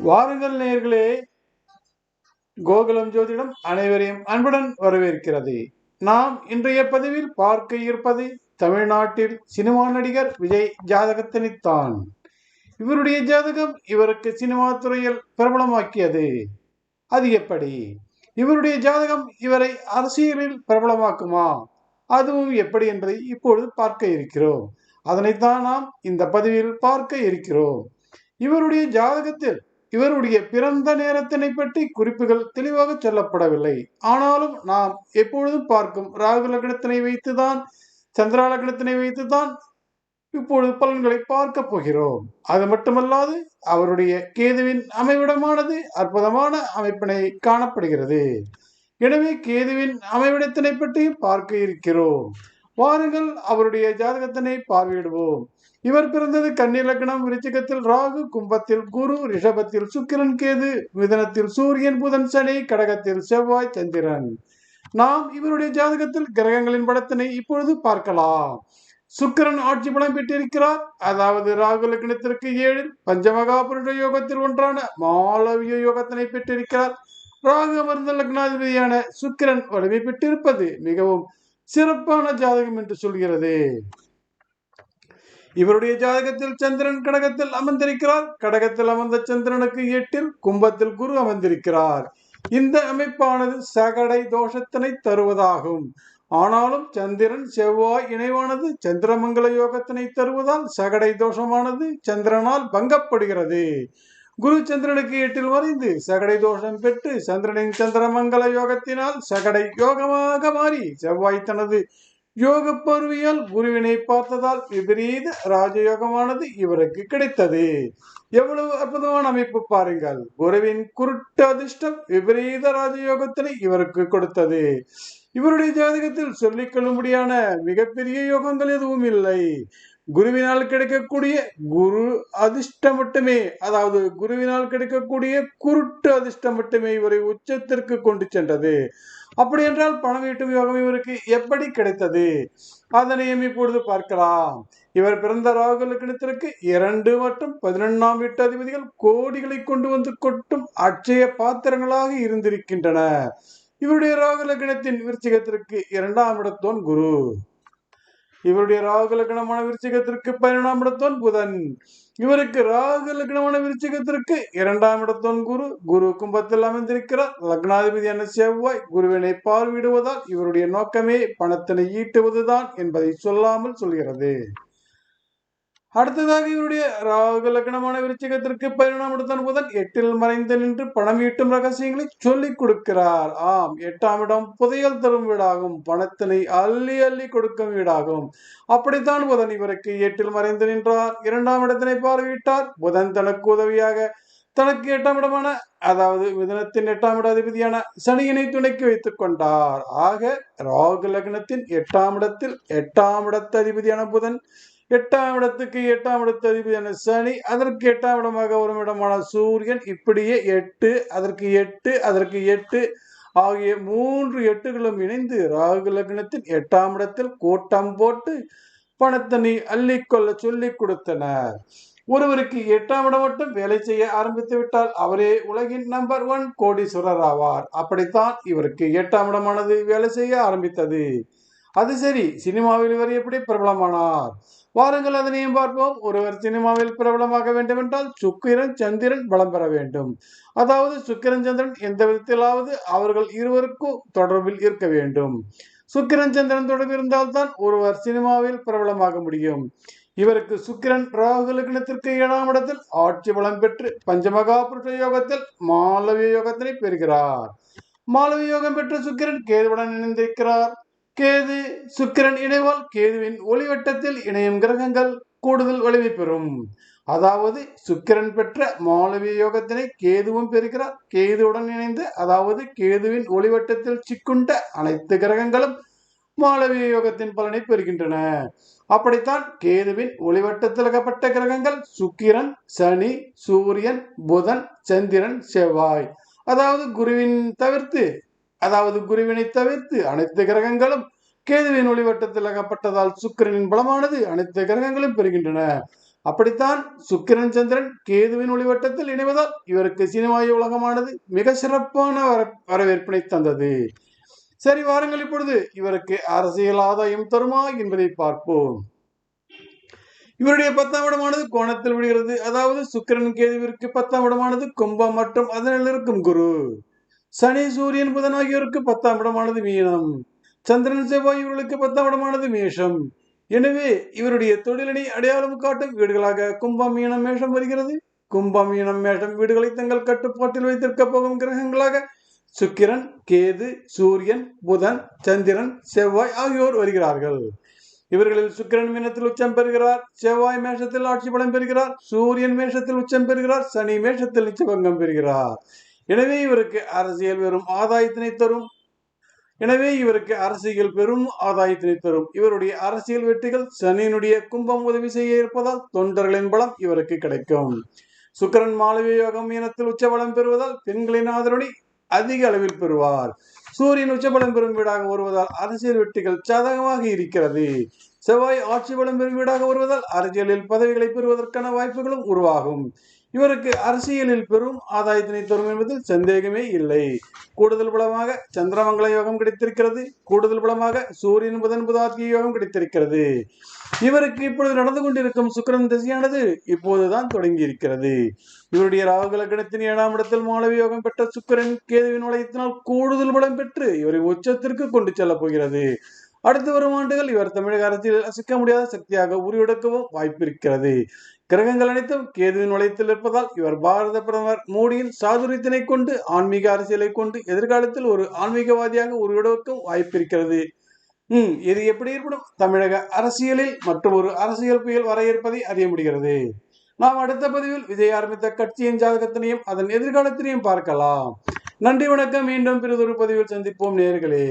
வாருங்கள் நேயர்களே, கோகுலம் ஜோதிடம் அனைவரையும் அன்புடன் வரவேற்கிறது. நாம் இன்றைய பதிவில் பார்க்க இருப்பது தமிழ்நாட்டில் சினிமா நடிகர் விஜய் ஜாதகத்தினைத்தான். இவருடைய ஜாதகம் இவருக்கு சினிமா துறையில் பிரபலமாக்கியது. அது எப்படி? இவருடைய ஜாதகம் இவரை அரசியலில் பிரபலமாக்குமா? அதுவும் எப்படி என்பதை இப்பொழுது பார்க்க இருக்கிறோம். அதனைத்தான் நாம் இந்த பதிவில் பார்க்க இருக்கிறோம். இவருடைய ஜாதகத்தில் இவருடைய பிறந்த நேரத்தினை பற்றி குறிப்புகள் தெளிவாக சொல்லப்படவில்லை. ஆனாலும் நாம் எப்பொழுதும் பார்க்கும் ராகு லக்னத்தினை வைத்துதான், சந்திரா லக்னத்தினை வைத்துதான் இப்பொழுது பலன்களை பார்க்க போகிறோம். அது மட்டுமல்லாது அவருடைய கேதுவின் அமைவிடமானது அற்புதமான அமைப்பினை காணப்படுகிறது. எனவே கேதுவின் அமைவிடத்தினை பற்றி பார்க்க இருக்கிறோம். வாருங்கள் அவருடைய ஜாதகத்தினை பார்வையிடுவோம். இவர் பிறந்தது கன்னி லக்னம், விருச்சிகத்தில் ராகு, கும்பத்தில் குரு, ரிஷபத்தில் சுக்கிரன் கேது, மிதனத்தில் சூரியன் புதன் சனி, கடகத்தில் செவ்வாய் சந்திரன். நாம் இவருடைய ஜாதகத்தில் கிரகங்களின் படத்தினை இப்பொழுது பார்க்கலாம். சுக்கிரன் ஆட்சி பலம் பெற்றிருக்கிறார். அதாவது ராகு லக்னத்திற்கு 7 பஞ்சமகா புருஷ யோகத்தில் ஒன்றான மாளவிய யோகத்தினை பெற்றிருக்கிறார். ராகு அமர்ந்த லக்னாதிபதியான சுக்கிரன் வலிமை பெற்றிருப்பது மிகவும் சிறப்பான ஜாதகம் என்று சொல்கிறது. இவருடைய ஜாதகத்தில் சந்திரன் கடகத்தில் அமர்ந்திருக்கிறார். கடகத்தில் அமர்ந்த சந்திரனுக்கு 8 கும்பத்தில் குரு அமர்ந்திருக்கிறார். இந்த அமைப்பானது சகடை தோஷத்தினை தருவதாகும். ஆனாலும் சந்திரன் செவ்வாய் இணைவானது சந்திரமங்கல யோகத்தினை தருவதால் சகடை தோஷமானது சந்திரனால் பங்கப்படுகிறது. குரு சந்திரனுக்கு 8 மறைந்து சகடை தோஷம் பெற்று சந்திரனின் சந்திரமங்கல யோகத்தினால் சகடை யோகமாக மாறி செவ்வாய் தனது யோக பார்வையால் குருவினை பார்த்ததால் விபரீத ராஜயோகமானது இவருக்கு கிடைத்தது. எவ்வளவு அற்புதமான அமைப்பு பாருங்கள். குருவின் குருட்டு அதிர்ஷ்டம் விபரீத ராஜயோகத்தினை இவருக்கு கொடுத்தது. இவருடைய ஜாதகத்தில் சொல்லிக் கொள்ளும்படியான மிகப்பெரிய யோகங்கள் எதுவும் இல்லை. குருவினால் கிடைக்கக்கூடிய குரு அதிர்ஷ்டம் மட்டுமே, அதாவது குருவினால் கிடைக்கக்கூடிய குருட்டு அதிர்ஷ்டம் மட்டுமே இவரை உச்சத்திற்கு கொண்டு சென்றது. அப்படி என்றால் பணம் ஈட்டும் யோகம் இவருக்கு எப்படி கிடைத்தது? அதனையும் இப்பொழுது பார்க்கலாம். இவர் பிறந்த ராகு லக்னத்திற்கு 2 மற்றும் 11ஆம் வீட்டு அதிபதிகள் கோடிகளை கொண்டு வந்து கொட்டும் அட்சய பாத்திரங்களாக இருந்திருக்கின்றன. இவருடைய ராகு லக்னத்தின் விருச்சிகத்திற்கு 2ஆம் இடத்தோன் குரு. இவருடைய ராகு லக்னமான விருச்சிகத்திற்கு 11ஆம் இடத்தோன் புதன். இவருக்கு ராகு லக்னமான விருச்சிகத்திற்கு 2ஆம் இடத்தோன் குரு. குரு கும்பத்தில் அமைந்திருக்கிறார். லக்னாதிபதியான செவ்வாய் குருவினை பார்வையிடுவதால் இவருடைய நோக்கமே பணத்தினை ஈட்டுவதுதான் என்பதை சொல்லாமல் சொல்கிறது. அடுத்ததாக இவருடைய ராகு லக்னமான விருச்சிகத்திற்கு 11ஆம் இடத்தோன் புதன் 8 மறைந்து நின்று பணம் ஈட்டும் ரகசியங்களை சொல்லிக் கொடுக்கிறார். ஆம், 8ஆம் இடம் புதையல் தரும் வீடாகும். பணத்தினை அள்ளி அள்ளி கொடுக்கும் வீடாகும். அப்படித்தான் புதன் இவருக்கு 8 மறைந்து நின்றார். 2ஆம் இடத்தினை பார்வையிட்டார். புதன் தனக்கு உதவியாக தனக்கு 8ஆம் இடமான, அதாவது மிதுனத்தின் 8ஆம் இட அதிபதியான சனியினை துணைக்கு வைத்துக் கொண்டார். ஆக ராகு லக்னத்தின் 8ஆம் இடத்தில் 8ஆம் இடத்து அதிபதியான புதன், 8ஆம் இடத்துக்கு 8ஆம் இடத்து அதிபதியான சனி, அதற்கு 8ஆம் இடமாக வரும் இடமான சூரியன், இப்படியே 8 அதற்கு 8 அதற்கு 8 ஆகிய 3 8களும் இணைந்து ராகு லக்னத்தின் 8ஆம் இடத்தில் கூட்டம் போட்டு பணத்தினை அள்ளிக்கொள்ள சொல்லிக் கொடுத்தனர். ஒருவருக்கு 8ஆம் இடம் மட்டும் வேலை செய்ய ஆரம்பித்து விட்டால் அவரே உலகின் நம்பர் 1 கோடீஸ்வரர் ஆவார். அப்படித்தான் இவருக்கு 8ஆம் இடமானது வேலை செய்ய ஆரம்பித்தது. அது சரி, சினிமாவில் இவர் எப்படி பிரபலமானார்? வாருங்கள் அதனையும் பார்ப்போம். ஒருவர் சினிமாவில் பிரபலமாக வேண்டும் என்றால் சுக்கிரன் சந்திரன் பலம் பெற வேண்டும். அதாவது சுக்கிரன் சந்திரன் எந்த விதத்திலாவது அவர்கள் இருவருக்கும் தொடர்பில் இருக்க வேண்டும். சுக்கிரன் சந்திரன் தொடர்பு இருந்தால்தான் ஒருவர் சினிமாவில் பிரபலமாக முடியும். இவருக்கு சுக்கிரன் ராகு லக்னத்திற்கு 7ஆம் இடத்தில் ஆட்சி பலம் பெற்று பஞ்சமகா புருஷ யோகத்தில் மாளவிய யோகத்தினை பெறுகிறார். மாளவிய யோகம் பெற்ற சுக்கிரன் கேதுவுடன் இணைந்திருக்கிறார். கேது சுக்கிரன் இணைவால் கேதுவின் ஒளிவட்டத்தில் இணையும் கிரகங்கள் கூடுதல் வலிமை பெறும். அதாவது சுக்கிரன் பெற்ற மாளவிய யோகத்தினை கேதுவும் பெறுகிறார். கேதுவுடன் இணைந்து, அதாவது கேதுவின் ஒளிவட்டத்தில் சிக்குண்ட அனைத்து கிரகங்களும் மாளவிய யோகத்தின் பலனை பெறுகின்றன. அப்படித்தான் கேதுவின் ஒளிவட்டத்தில் அகப்பட்ட கிரகங்கள் சுக்கிரன், சனி, சூரியன், புதன், சந்திரன், செவ்வாய், அதாவது குருவினை தவிர்த்து அனைத்து கிரகங்களும் கேதுவின் ஒளிவட்டத்தில் அகப்பட்டதால் சுக்கிரனின் பலமானது அனைத்து கிரகங்களும் பெறுகின்றன. அப்படித்தான் சுக்கிரன் சந்திரன் கேதுவின் ஒளிவட்டத்தில் இணைவதால் இவருக்கு சினிமா உலகமானது மிக சிறப்பான வரவேற்பினை தந்தது. சரி, வாருங்கள் இப்பொழுது இவருக்கு அரசியல் ஆதாயம் தருமா என்பதை பார்ப்போம். இவருடைய 10ஆம் இடமானது கோணத்தில் விடுகிறது. அதாவது சுக்கிரன் கேதுவிற்கு 10ஆம் இடமானது கும்பம் மற்றும் அதனில் இருக்கும் குரு. சனி சூரியன் புதன் ஆகியோருக்கு 10ஆம் இடமானது மீனம். சந்திரன் செவ்வாய் இவர்களுக்கு 10ஆம் இடமானது மேஷம். எனவே இவருடைய தொழிலனை அடையாளம் காட்டும் வீடுகளாக கும்பம் மீனம் மேஷம் வருகிறது. கும்பம் மீனம் மேஷம் வீடுகளை தங்கள் கட்டுப்பாட்டில் வைத்திருக்க போகும் கிரகங்களாக சுக்கிரன் கேது சூரியன் புதன் சந்திரன் செவ்வாய் ஆகியோர் வருகிறார்கள். இவர்களில் சுக்கிரன் மீனத்தில் உச்சம் பெறுகிறார், செவ்வாய் மேஷத்தில் ஆட்சி பலம் பெறுகிறார், சூரியன் மேஷத்தில் உச்சம் பெறுகிறார், சனி மேஷத்தில் நிச்சபங்கம் பெறுகிறார். எனவே இவருக்கு அரசியல் பெரும் ஆதாயத்தினை தரும். இவருடைய அரசியல் வெற்றிகள் சனியினுடைய கும்பம் உதவி செய்ய இருப்பதால் தொண்டர்களின் பலம் இவருக்கு கிடைக்கும். சுக்கிரன் மாளவிய யோகம் மீனத்தில் உச்சபலம் பெறுவதால் பெண்களின் ஆதரவை அதிக அளவில் பெறுவார். சூரியன் உச்சபலம் பெறும் வீடாக வருவதால் அரசியல் வெற்றிகள் சாதகமாக இருக்கிறது. செவ்வாய் ஆட்சி பலம் பெறும் வீடாக வருவதால் அரசியலில் பதவிகளை பெறுவதற்கான வாய்ப்புகளும் உருவாகும். இவருக்கு அரசியலில் பெரும் ஆதாயத்தினை தரும் என்பதில் சந்தேகமே இல்லை. கூடுதல் பலமாக சந்திரமங்கல யோகம் கிடைத்திருக்கிறது. கூடுதல் பலமாக சூரியன் புதன் புதாத்திய யோகம் கிடைத்திருக்கிறது. இவருக்கு இப்பொழுது நடந்து கொண்டிருக்கும் சுக்கிரன் திசையானது இப்போதுதான் தொடங்கி இருக்கிறது. இவருடைய ராகு லக்னத்தின் 7ஆம் இடத்தில் மாளவி யோகம் பெற்ற சுக்கிரன் கேதுவின் வளையத்தினால் கூடுதல் பலம் பெற்று இவரை உச்சத்திற்கு கொண்டு செல்ல போகிறது. அடுத்து வரும் ஆண்டுகள் இவர் தமிழக அரசியல் அசைக்க முடியாத சக்தியாக உருவெடுக்கவும் வாய்ப்பிருக்கிறது. கிரகங்கள் அனைத்தும் கேதுவின் வளையத்தில் இருப்பதால் இவர் பாரத பிரதமர் மோடியின் சாதுரியத்தினை கொண்டு ஆன்மீக அரசியலை கொண்டு எதிர்காலத்தில் ஒரு ஆன்மீகவாதியாக உருவெடுக்கவும் வாய்ப்பிருக்கிறது. இது எப்படி ஏற்படும்? தமிழக அரசியலில் மற்றும் ஒரு அரசியல் புயல் வர இருப்பதை அறிய முடிகிறது. நாம் அடுத்த பதிவில் விஜய் ஆரம்பித்த கட்சியின் ஜாதகத்தினையும் அதன் எதிர்காலத்தினையும் பார்க்கலாம். நன்றி, வணக்கம். மீண்டும் பிறதொரு பதிவில் சந்திப்போம் நேயர்களே.